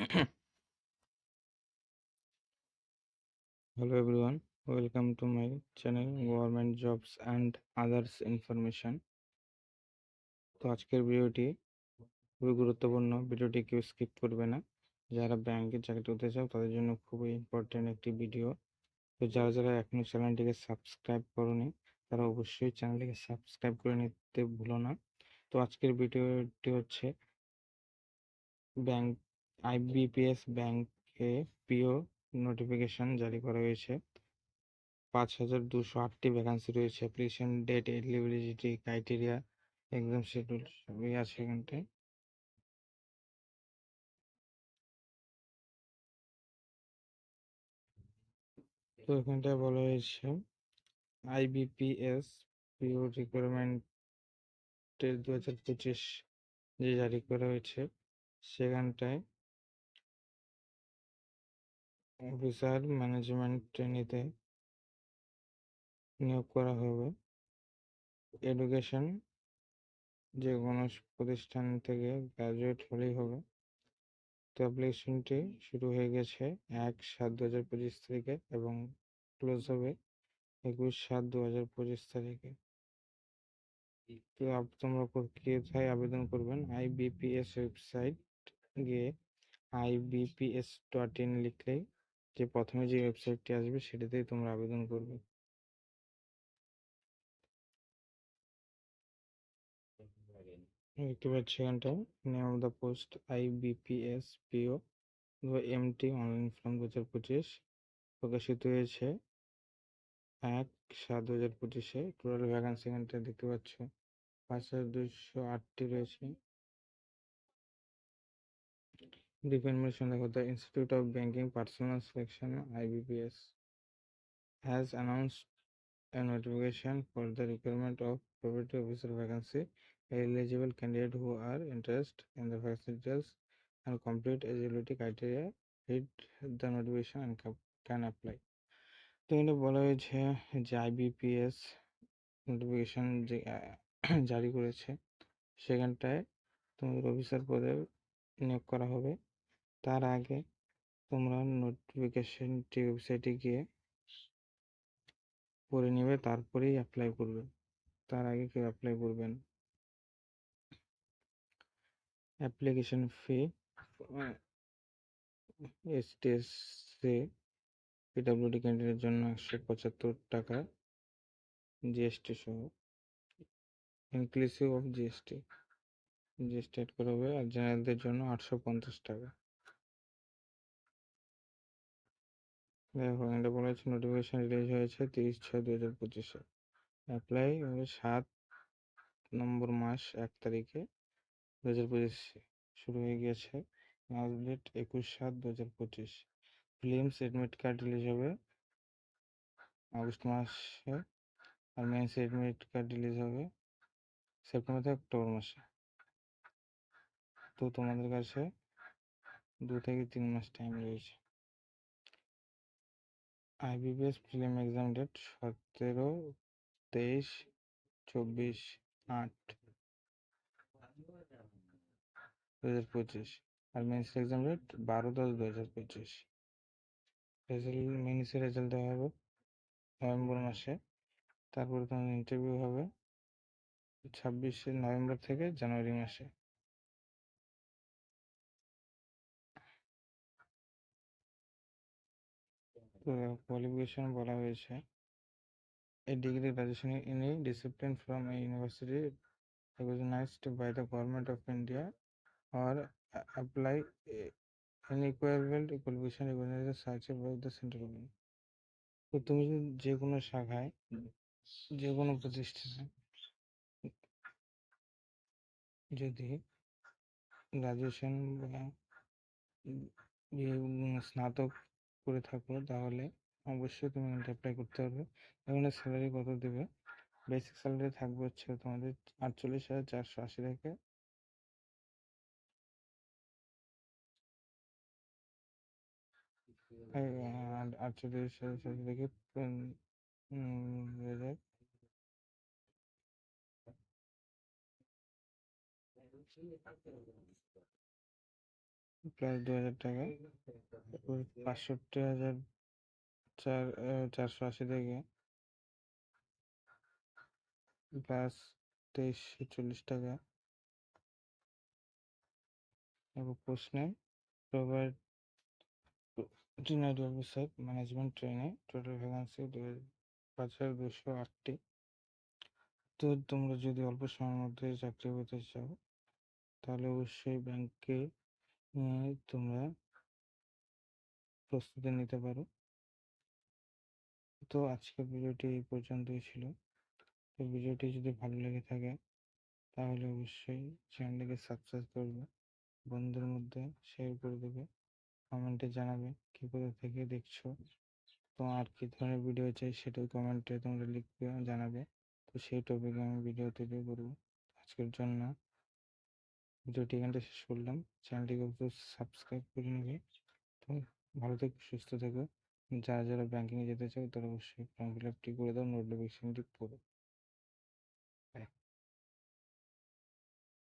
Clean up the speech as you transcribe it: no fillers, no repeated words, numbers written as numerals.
Hello everyone, welcome to my channel Government Jobs and Others Information। তো আজকের ভিডিওটি খুবই গুরুত্বপূর্ণ, ভিডিওটি কেউ স্কিপ করবে না। যারা ব্যাংকে চাকরি করতে চাও তাদের জন্য খুবই ইম্পর্টেন্ট একটি ভিডিও। তো যারা এখনো চ্যানেলটিকে সাবস্ক্রাইব করোনি তারা অবশ্যই চ্যানেলটিকে সাবস্ক্রাইব করে নিতে ভুলো না। তো আজকের ভিডিওটি হচ্ছে ব্যাংক আইবিপিএস ব্যাংকে পিও নোটিফিকেশন জারি করা হয়েছে। 5208টি ভ্যাকান্সি রয়েছে। Application date, eligibility criteria, exam schedule সবই আছে এখানটায়। তো এখানটায় বলা হয়েছে আইবিপিএস পিও রিকোয়ারমেন্টের 2025 যে জারি করা হয়েছে সেখানটায় অফিসার ম্যানেজমেন্ট ট্রেনিতে নিয়োগ করা হবে। এডুকেশন যে কোনো প্রতিষ্ঠান থেকে গ্রাজুয়েট হলেই হবে। তো অ্যাপ্লিকেশনটি শুরু হয়ে গেছে 1/7/2025 তারিখে এবং ক্লোজ হবে 21/7/2025 তারিখে। তো তোমরা কোথায় আবেদন করবেন? আইবিপিএস ওয়েবসাইট গিয়ে ibps.in লিখলেই যে প্রথমে যে ওয়েবসাইটটি আসবে সেটাতেই তোমরা আবেদন করবে। দেখতে পাচ্ছি এখানটায় name of the post IBPS PO MT online form 2025 প্রকাশিত হয়েছে 1/7/2025। টোটাল ভ্যাকান্সি এখানটায় দেখতে পাচ্ছ 5208টি রয়েছে। Brief information দেখো, the Institute of Banking Personnel Selection IBPS has announced a notification for the requirement of property officer vacancy. Eligible candidates who are interested in the vacancy details and complete eligibility criteria read the notification and can apply. তো এটা বলা হয়েছে যে IBPS notification যে জারি করেছে সেখানটায় তোমাদের অফিসার পদে নিয়োগ করা হবে। তার আগে তোমরা নোটিফিকেশনটি ওয়েবসাইটে গিয়ে পড়ে নেবে, তারপরেই অ্যাপ্লাই করবে। তার আগে কেউ অ্যাপ্লাই করবেন। অ্যাপ্লিকেশন ফি এসটিএসসি পিডব্লিউডি ক্যান্ডিডেটের জন্য 175 টাকা জিএসটি সহ, ইনক্লুসিভ অফ জিএসটি অ্যাড করা হবে। আর জেনারেলদের জন্য 850 টাকা। দেখো এটা বলা হচ্ছে নোটিফিকেশন রিলিজ হয়েছে 30/6/2025। অ্যাপ্লাই হবে 7 মাস 1 তারিখে 2025 শুরু হয়ে গিয়েছে। Last date 21/7/2025। Prelims admit card release হবে আগস্ট মাসে, আর মেন্স এডমিট কার্ড রিলিজ হবে সেপ্টেম্বর থেকে অক্টোবর মাসে। তো তোমাদের কাছে 2 থেকে 3 মাস টাইম রয়েছে। IBPS prelims exam date 17, 23, 24, 8/2025। আর মেন্স এক্সাম ডেট 12/10/2025। মেন্সের রেজাল্ট দেওয়া হবে নভেম্বর মাসে। তারপরে তোমাদের ইন্টারভিউ হবে 26শে নভেম্বর থেকে জানুয়ারি মাসে। তো কোয়ালিফিকেশন বলা হয়েছে a degree graduation in a discipline from a university recognized by the government of India or apply an equivalent qualification recognized such by the central government। তো তুমি যদি যে কোনো শাখায় যে কোনো প্রতিষ্ঠানে যদি গ্রাজুয়েশন বা স্নাতক করে থাকো তাহলে অবশ্যই তুমি অ্যাপ্লাই করতে পারবে। এখানে স্যালারি কত দেবে? বেসিক স্যালারি থাকবে হচ্ছে তোমাদের 48,480 থেকে 48,480 থেকে 2000 প্লাস 2000 টাকা, তারপর 65,480 থেকে প্লাস 2340 টাকা। তারপর প্রশ্নে provide ordinary officer management training total vacancy 5208টি। তো তোমরা যদি অল্প সময়ের মধ্যে চাকরি পেতে চাও তাহলে অবশ্যই ব্যাংকে তোমরা প্রস্তুতি নিতে পারো। তো আজকের ভিডিওটি এই পর্যন্তই ছিল। তো ভিডিওটি যদি ভালো লেগে থাকে তাহলে অবশ্যই চ্যানেলটিকে সাবস্ক্রাইব করবে, বন্ধুদের মধ্যে শেয়ার করে দেবে, কমেন্টে জানাবে কি কোথা থেকে দেখছো, তো আর কি ধরনের ভিডিও চাই সেটাও কমেন্টে তোমরা লিখবে, জানাবে। তো সেই টপিকে আমি ভিডিও তৈরি করবো। আজকের জন্য ভিডিওটি এখানটা শেষ করলাম। চ্যানেলটিকে একটু সাবস্ক্রাইব করে নেবে। তো ভালো থেকো, সুস্থ থেকো। যারা যারা ব্যাংকিংয়ে যেতে চাও তারা অবশ্যই ফর্ম ফিল আপটি করে দাও, নোটিফিকেশনটি পড়ো।